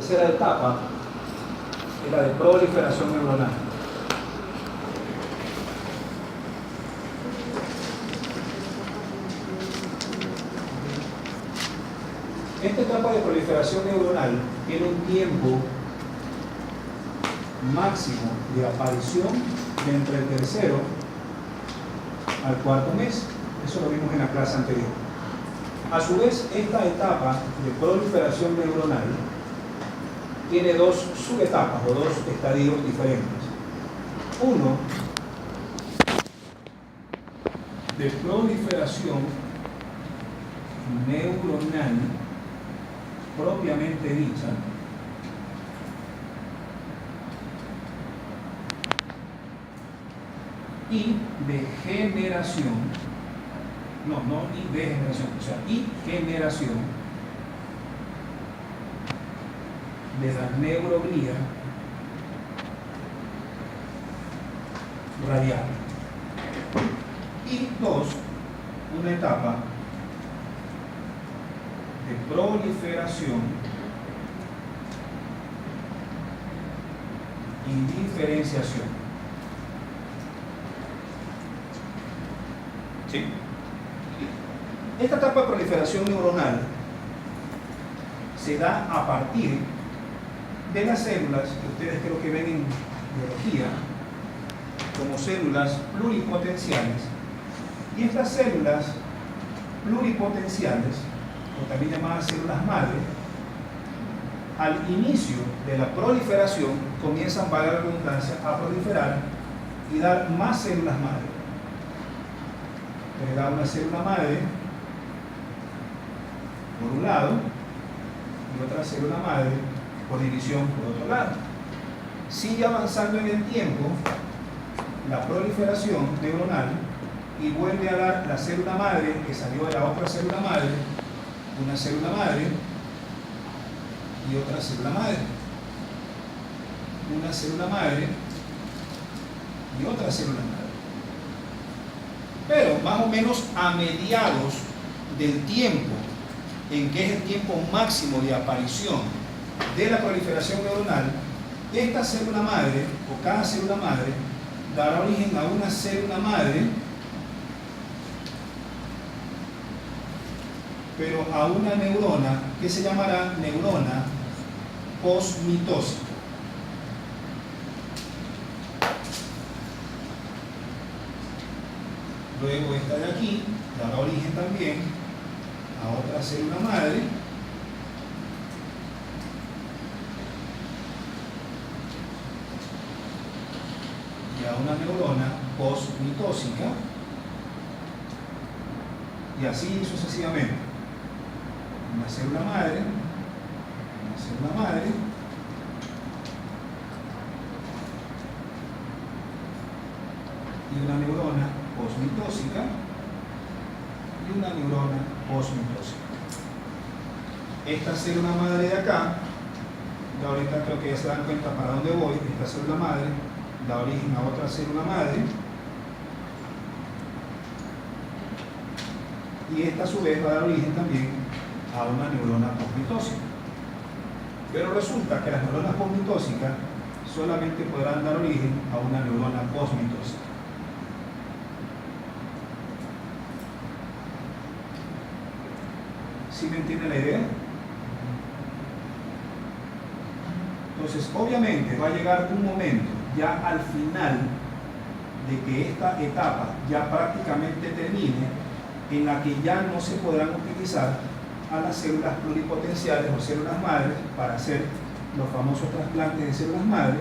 tercera etapa es la de proliferación neuronal. Esta etapa de proliferación neuronal tiene un tiempo máximo de aparición de entre el tercero al cuarto mes. Eso lo vimos en la clase anterior. A su vez, esta etapa de proliferación neuronal tiene dos subetapas o dos estadios diferentes. Uno de proliferación neuronal propiamente dicha, y de generación, y de generación, o sea, y generación de la neuroglía radial. Y dos, una etapa de proliferación y diferenciación. ¿Sí? Esta etapa de proliferación neuronal se da a partir de las células que ustedes creo que ven en biología como células pluripotenciales, y estas células pluripotenciales, o también llamadas células madre, al inicio de la proliferación comienzan, valga la redundancia, a proliferar y dar más células madre. Le da una célula madre por un lado y otra célula madre por división por otro lado. Sigue avanzando en el tiempo la proliferación neuronal y vuelve a dar la célula madre que salió de la otra célula madre, una célula madre y otra célula madre, una célula madre y otra célula madre. Pero más o menos a mediados del tiempo en que es el tiempo máximo de aparición de la proliferación neuronal, esta célula madre o cada célula madre dará origen a una célula madre, pero a una neurona que se llamará neurona posmitósica. Luego esta de aquí dará origen también a otra célula madre, y a una neurona postmitósica, y así sucesivamente. Una célula madre, y una neurona posmitósica y una neurona posmitósica. Esta célula madre de acá, ya ahorita creo que ya se dan cuenta para dónde voy. Esta célula madre da origen a otra célula madre, y esta a su vez va a dar origen también a una neurona posmitósica. Pero resulta que las neuronas posmitósicas solamente podrán dar origen a una neurona posmitósica. ¿Sí me entiende la idea? Entonces, obviamente va a llegar un momento ya al final de que esta etapa ya prácticamente termine, en la que ya no se podrán utilizar a las células pluripotenciales o células madres para hacer los famosos trasplantes de células madres,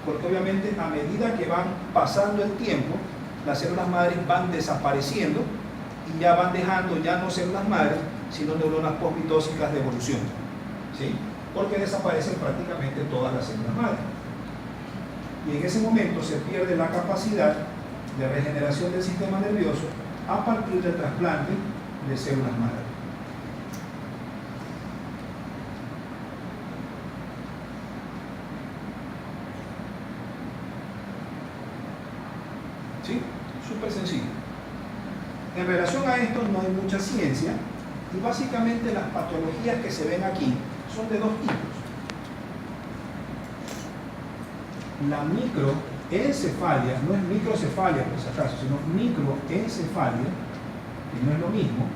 porque obviamente a medida que van pasando el tiempo, las células madres van desapareciendo y ya van dejando ya no células madres, sino neuronas posmitósicas de evolución, ¿sí? Porque desaparecen prácticamente todas las células madres. Y en ese momento se pierde la capacidad de regeneración del sistema nervioso a partir del trasplante de células madre. ¿Sí? Súper sencillo. En relación a esto no hay mucha ciencia, y básicamente las patologías que se ven aquí son de dos tipos. la microencefalia, no es microcefalia por si acaso, sino microencefalia, que no es lo mismo,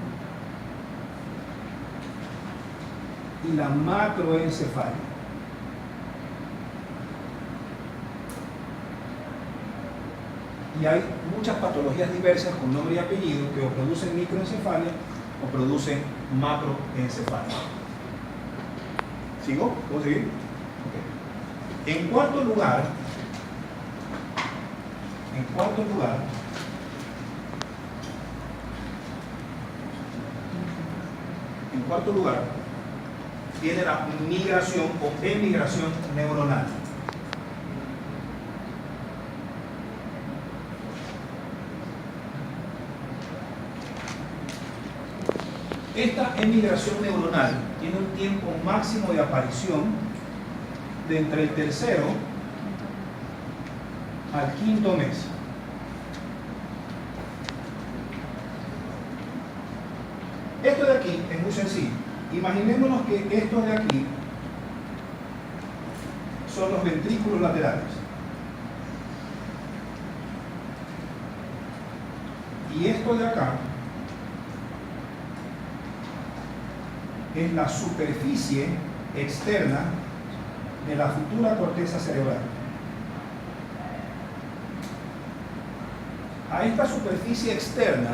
y la macroencefalia. Y hay muchas patologías diversas con nombre y apellido que o producen microencefalia o producen macroencefalia. ¿Sigo? ¿Puedo seguir? Okay. En cuarto lugar, viene la migración o emigración neuronal. Esta emigración neuronal tiene un tiempo máximo de aparición de entre el tercero al quinto mes. Esto de aquí es muy sencillo. Imaginémonos que esto de aquí son los ventrículos laterales. Y esto de acá es la superficie externa de la futura corteza cerebral. A esta superficie externa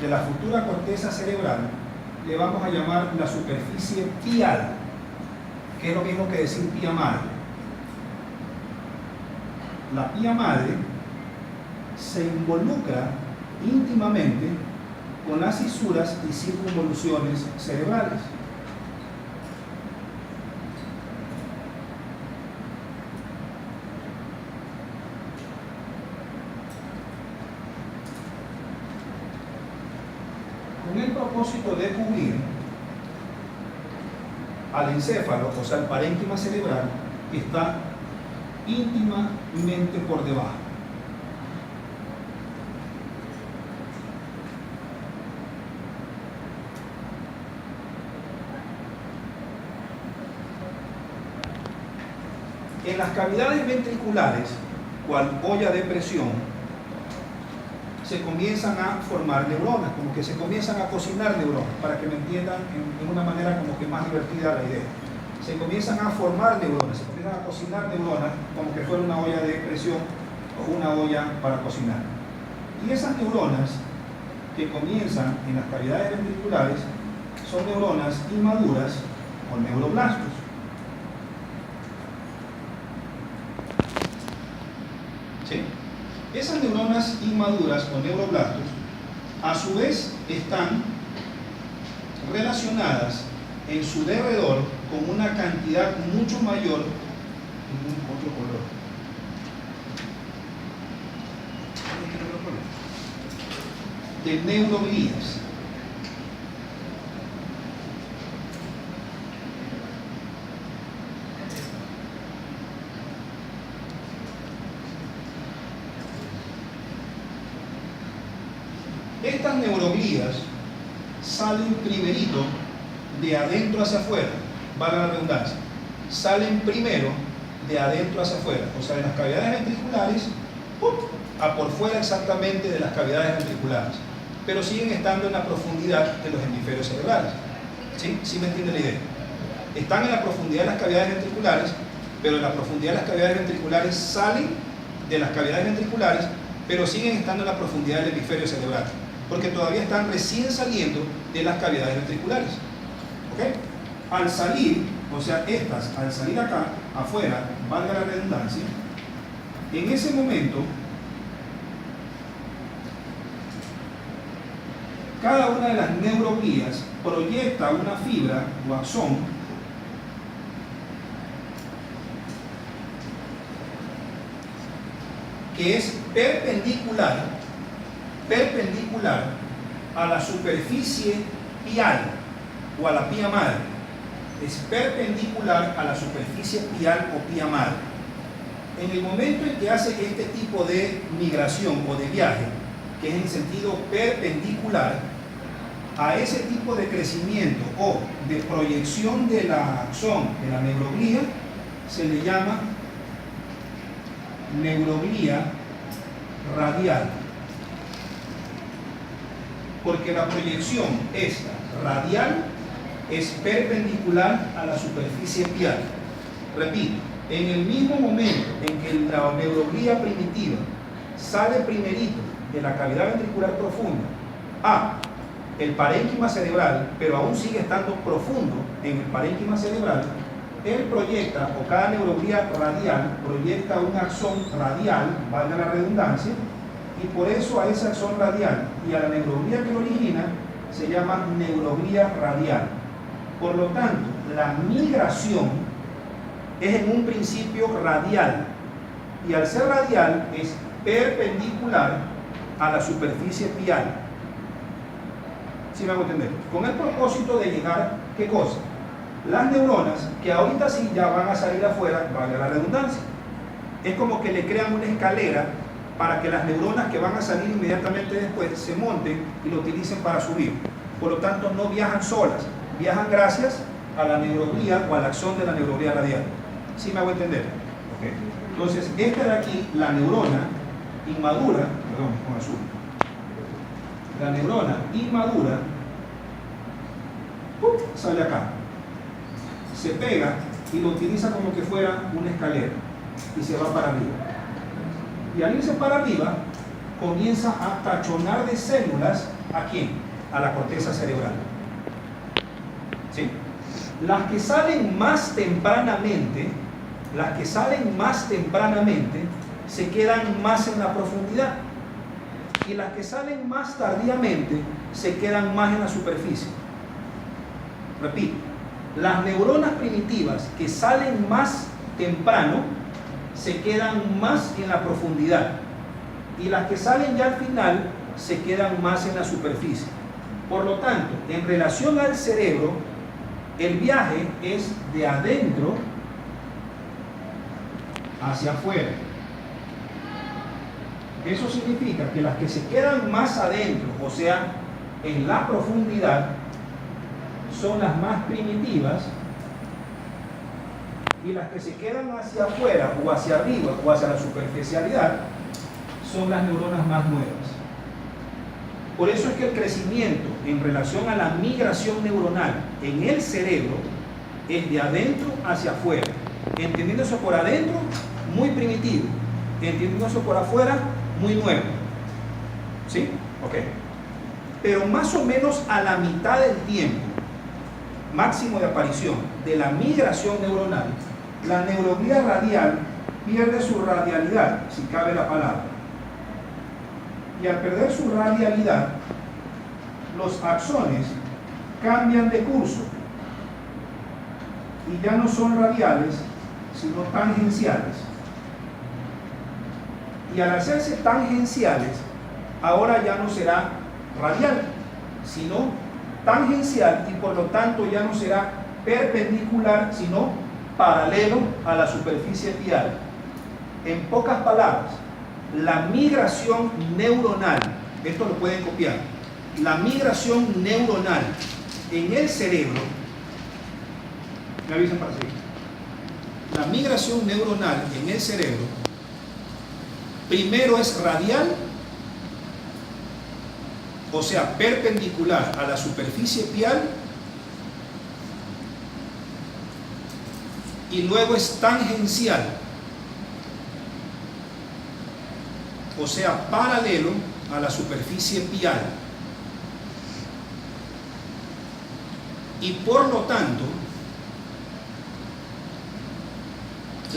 de la futura corteza cerebral le vamos a llamar la superficie pial, que es lo mismo que decir pía madre. La pía madre se involucra íntimamente con las fisuras y circunvoluciones cerebrales. Con el propósito de cubrir al encéfalo, o sea, el parénquima cerebral, que está íntimamente por debajo. En las cavidades ventriculares, cual olla de presión, se comienzan a formar neuronas, como que se comienzan a cocinar neuronas, para que me entiendan en una manera como que más divertida la idea. Se comienzan a formar neuronas, se comienzan a cocinar neuronas, como que fuera una olla de presión o una olla para cocinar. Y esas neuronas que comienzan en las cavidades ventriculares son neuronas inmaduras o neuroblastos. ¿Sí? Esas neuronas inmaduras o neuroblastos, a su vez, están relacionadas en su derredor con una cantidad mucho mayor, otro color, de neuroglías. Estas neuroglías salen primerito de adentro hacia afuera, valga la redundancia, salen primero de adentro hacia afuera, o sea, de las cavidades ventriculares, a por fuera exactamente de las cavidades ventriculares, pero siguen estando en la profundidad de los hemisferios cerebrales. ¿Sí? ¿Sí me entiende la idea? Están en la profundidad de las cavidades ventriculares, pero en la profundidad de las cavidades ventriculares salen de las cavidades ventriculares, pero siguen estando en la profundidad del hemisferio cerebral, porque todavía están recién saliendo de las cavidades ventriculares. ¿Okay? Al salir, o sea, estas, al salir acá, afuera, valga la redundancia, en ese momento, cada una de las neuroglías proyecta una fibra o axón que es perpendicular a la superficie pial o a la pía madre. Es perpendicular a la superficie pial o pía madre. En el momento en que hace este tipo de migración o de viaje, que es en sentido perpendicular a ese tipo de crecimiento o de proyección de la axón, de la neuroglía, se le llama neuroglía radial, porque la proyección esta radial es perpendicular a la superficie pial. Repito, en el mismo momento en que la neuroglía primitiva sale primerito de la cavidad ventricular profunda a el parénquima cerebral, pero aún sigue estando profundo en el parénquima cerebral, él proyecta, o cada neuroglía radial proyecta un axón radial, valga la redundancia, y por eso a ese axón radial y a la neuroglía que lo origina se llama neuroglía radial. Por lo tanto, la migración es en un principio radial, y al ser radial es perpendicular a la superficie pial. ¿Sí me hago entender? Con el propósito de llegar, ¿qué cosa? Las neuronas, que ahorita sí ya van a salir afuera, valga la redundancia, es como que le crean una escalera para que las neuronas que van a salir inmediatamente después se monten y lo utilicen para subir. Por lo tanto, no viajan solas, viajan gracias a la neuroglía o a la acción de la neuroglía radial. ¿Sí me hago entender? Okay. Entonces, esta de aquí, la neurona inmadura, perdón, con azul, la neurona inmadura sale acá, se pega y lo utiliza como que fuera una escalera y se va para arriba. Y al irse para arriba, comienza a tachonar de células ¿a quién? A la corteza cerebral. ¿Sí? Las que salen más tempranamente, se quedan más en la profundidad, y las que salen más tardíamente se quedan más en la superficie. Repito, las neuronas primitivas que salen más temprano se quedan más en la profundidad, y las que salen ya al final se quedan más en la superficie. Por lo tanto, en relación al cerebro, el viaje es de adentro hacia afuera. Eso significa que las que se quedan más adentro, o sea, en la profundidad, son las más primitivas, y las que se quedan hacia afuera o hacia arriba o hacia la superficialidad son las neuronas más nuevas. Por eso es que el crecimiento en relación a la migración neuronal en el cerebro es de adentro hacia afuera. Entendiéndose por adentro, muy primitivo. Entendiéndose por afuera, muy nuevo. ¿Sí? Ok. Pero más o menos a la mitad del tiempo máximo de aparición de la migración neuronal, la neuroglía radial pierde su radialidad, si cabe la palabra. Y al perder su radialidad, los axones cambian de curso y ya no son radiales, sino tangenciales. Y al hacerse tangenciales, ahora ya no será radial, sino tangencial, y por lo tanto ya no será perpendicular, sino paralelo a la superficie pial. En pocas palabras, la migración neuronal, esto lo pueden copiar, la migración neuronal en el cerebro, me avisan para seguir, la migración neuronal en el cerebro primero es radial, o sea, perpendicular a la superficie pial, y luego es tangencial, o sea, paralelo a la superficie pial. Y por lo tanto,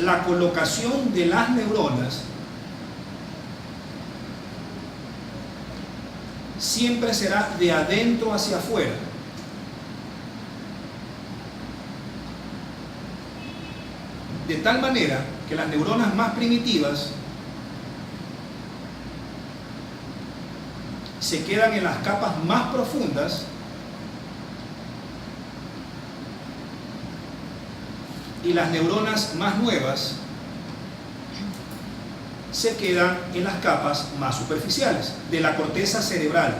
la colocación de las neuronas siempre será de adentro hacia afuera. De tal manera que las neuronas más primitivas se quedan en las capas más profundas y las neuronas más nuevas se quedan en las capas más superficiales de la corteza cerebral.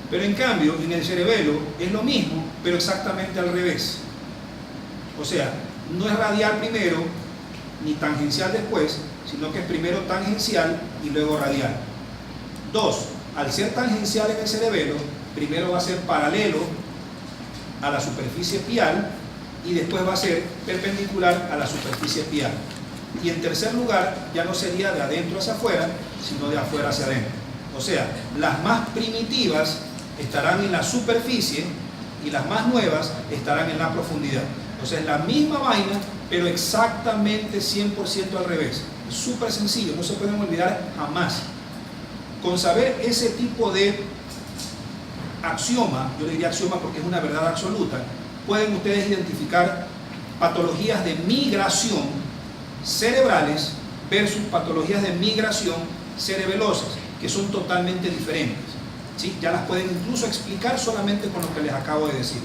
Pero en cambio, en el cerebelo es lo mismo, pero exactamente al revés. O sea, no es radial primero ni tangencial después, sino que es primero tangencial y luego radial. 2. Al ser tangencial en el cerebelo, primero va a ser paralelo a la superficie pial y después va a ser perpendicular a la superficie pial. Y en tercer lugar, ya no sería de adentro hacia afuera, sino de afuera hacia adentro. O sea, las más primitivas estarán en la superficie y las más nuevas estarán en la profundidad. O sea, es la misma vaina, pero exactamente 100% al revés. Es súper sencillo, no se pueden olvidar jamás. Con saber ese tipo de axioma, yo le diría axioma porque es una verdad absoluta, pueden ustedes identificar patologías de migración cerebrales versus patologías de migración cerebelosas, que son totalmente diferentes. ¿Sí? Ya las pueden incluso explicar solamente con lo que les acabo de decir.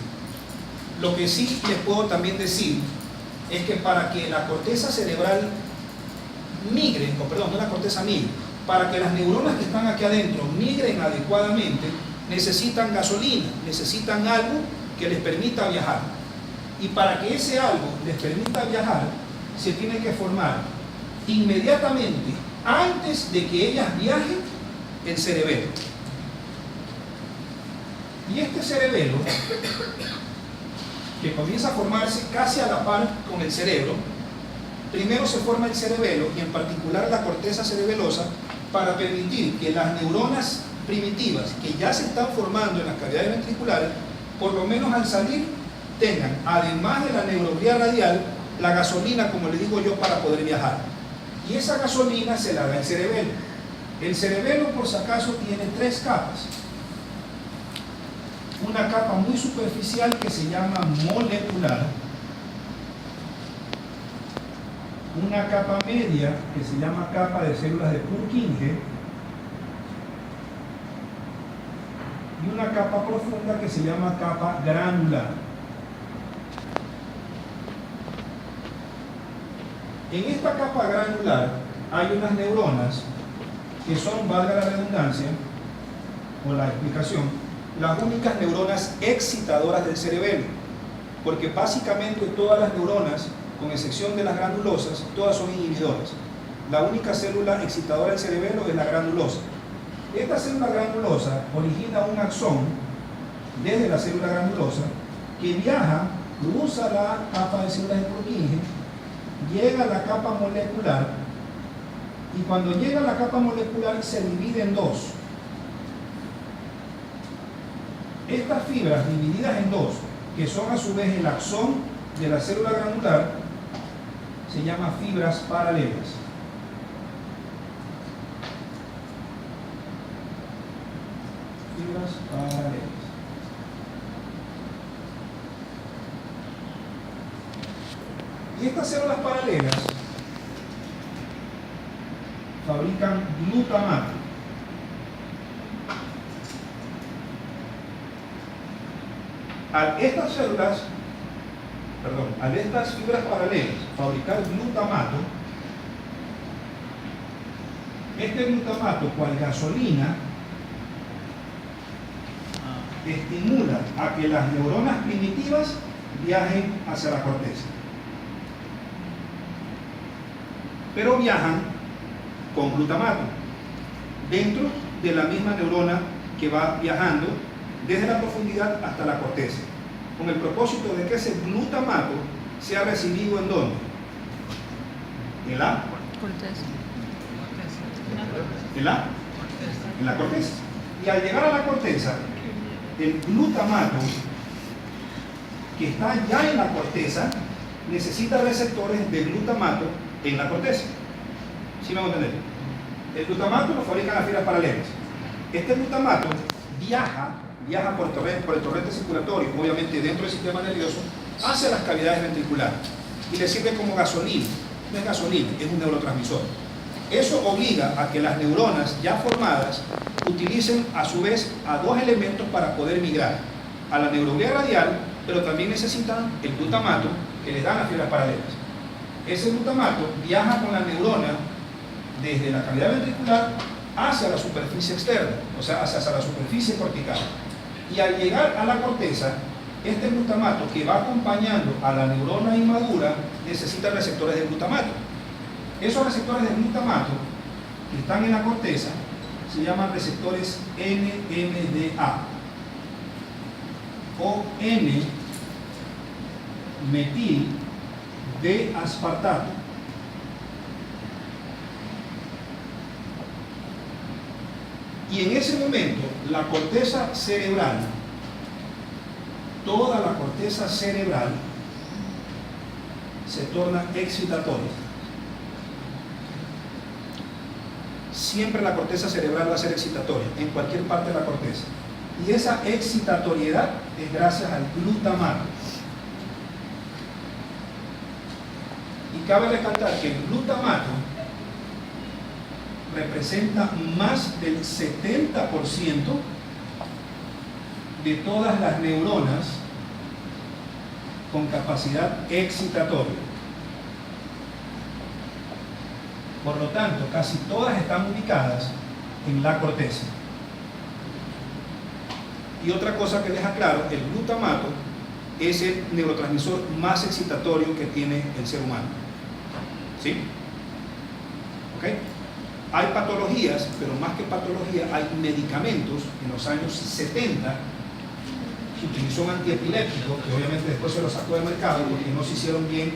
Lo que sí les puedo también decir es que para que la corteza cerebral migre, o perdón, no la corteza migre, para que las neuronas que están aquí adentro migren adecuadamente, necesitan gasolina, necesitan algo que les permita viajar. Y para que ese algo les permita viajar, se tiene que formar inmediatamente, antes de que ellas viajen, el cerebelo. Y este cerebelo, que comienza a formarse casi a la par con el cerebro, primero se forma el cerebelo y en particular la corteza cerebelosa para permitir que las neuronas primitivas que ya se están formando en las cavidades ventriculares, por lo menos al salir, tengan, además de la neuroglía radial, la gasolina, como le digo yo, para poder viajar. Y esa gasolina se la da el cerebelo. El cerebelo, por si acaso, tiene 3 capas. Una capa muy superficial que se llama molecular, una capa media que se llama capa de células de Purkinje y una capa profunda que se llama capa granular. En esta capa granular hay unas neuronas que son, valga la redundancia o la explicación, las únicas neuronas excitadoras del cerebelo, porque básicamente todas las neuronas, con excepción de las granulosas, todas son inhibidoras. La única célula excitadora del cerebelo es la granulosa. Esta célula granulosa origina un axón desde la célula granulosa que viaja, cruza la capa de células de Purkinje, llega a la capa molecular y cuando llega a la capa molecular se divide en 2. Estas fibras divididas en 2, que son a su vez el axón de la célula granular, se llaman fibras paralelas. Fibras paralelas. Y estas células paralelas fabrican glutamato. Al estas fibras paralelas fabricar glutamato, este glutamato, cual gasolina, estimula a que las neuronas primitivas viajen hacia la corteza. Pero viajan con glutamato dentro de la misma neurona que va viajando desde la profundidad hasta la corteza, con el propósito de que ese glutamato sea recibido ¿en dónde? En la corteza. En la corteza. Y al llegar a la corteza, el glutamato que está ya en la corteza necesita receptores de glutamato en la corteza. ¿Sí me van a entender? El glutamato lo fabrican las fibras paralelas. Este glutamato viaja por el torrente circulatorio, obviamente dentro del sistema nervioso, hacia las cavidades ventriculares y le sirve como gasolina. No es gasolina, es un neurotransmisor. Eso obliga a que las neuronas ya formadas utilicen a su vez a 2 elementos para poder migrar: a la neuroglía radial, pero también necesitan el glutamato que les dan las fibras paralelas. Ese glutamato viaja con la neurona desde la cavidad ventricular hacia la superficie externa, o sea, hacia la superficie cortical. Y al llegar a la corteza, este glutamato que va acompañando a la neurona inmadura necesita receptores de glutamato. Esos receptores de glutamato que están en la corteza se llaman receptores NMDA o N-metil de aspartato. Y en ese momento la corteza cerebral, toda la corteza cerebral se torna excitatoria. Siempre la corteza cerebral va a ser excitatoria, en cualquier parte de la corteza. Y esa excitatoriedad es gracias al glutamato. Y cabe recalcar que el glutamato representa más del 70% de todas las neuronas con capacidad excitatoria. Por lo tanto, casi todas están ubicadas en la corteza. Y otra cosa que deja claro, el glutamato es el neurotransmisor más excitatorio que tiene el ser humano. ¿Sí? ¿Ok? Hay patologías, pero más que patología, hay medicamentos. En los años 70 se utilizó un antiepiléptico, que obviamente después se lo sacó del mercado porque no se hicieron bien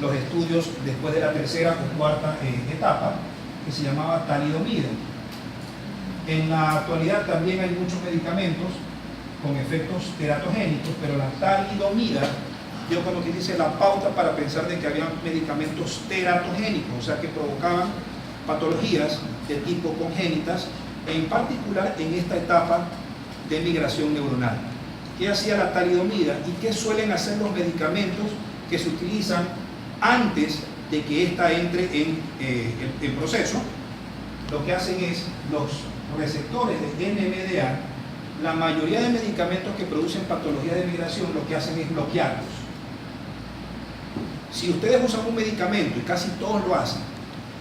los estudios después de la tercera o cuarta etapa, que se llamaba talidomida. En la actualidad también hay muchos medicamentos con efectos teratogénicos, pero la talidomida dio, como que dice, la pauta para pensar de que había medicamentos teratogénicos, o sea que provocaban patologías de tipo congénitas, en particular en esta etapa de migración neuronal. ¿Qué hacía la talidomida y qué suelen hacer los medicamentos que se utilizan antes de que ésta entre en proceso? Lo que hacen es, los receptores de NMDA, la mayoría de medicamentos que producen patologías de migración, lo que hacen es bloquearlos. Si ustedes usan un medicamento, y casi todos lo hacen,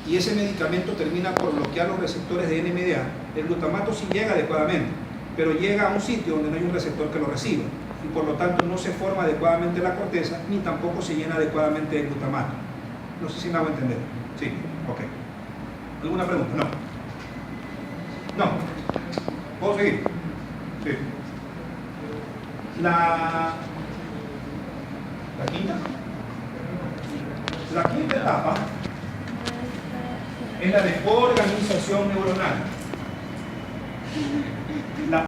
y ese medicamento termina por bloquear los receptores de NMDA, el glutamato sí llega adecuadamente, pero llega a un sitio donde no hay un receptor que lo reciba, y por lo tanto no se forma adecuadamente la corteza, ni tampoco se llena adecuadamente de glutamato. No sé si me hago entender. Sí, ok. ¿Alguna pregunta? No. ¿Puedo seguir? Sí. La quinta etapa es la de organización neuronal.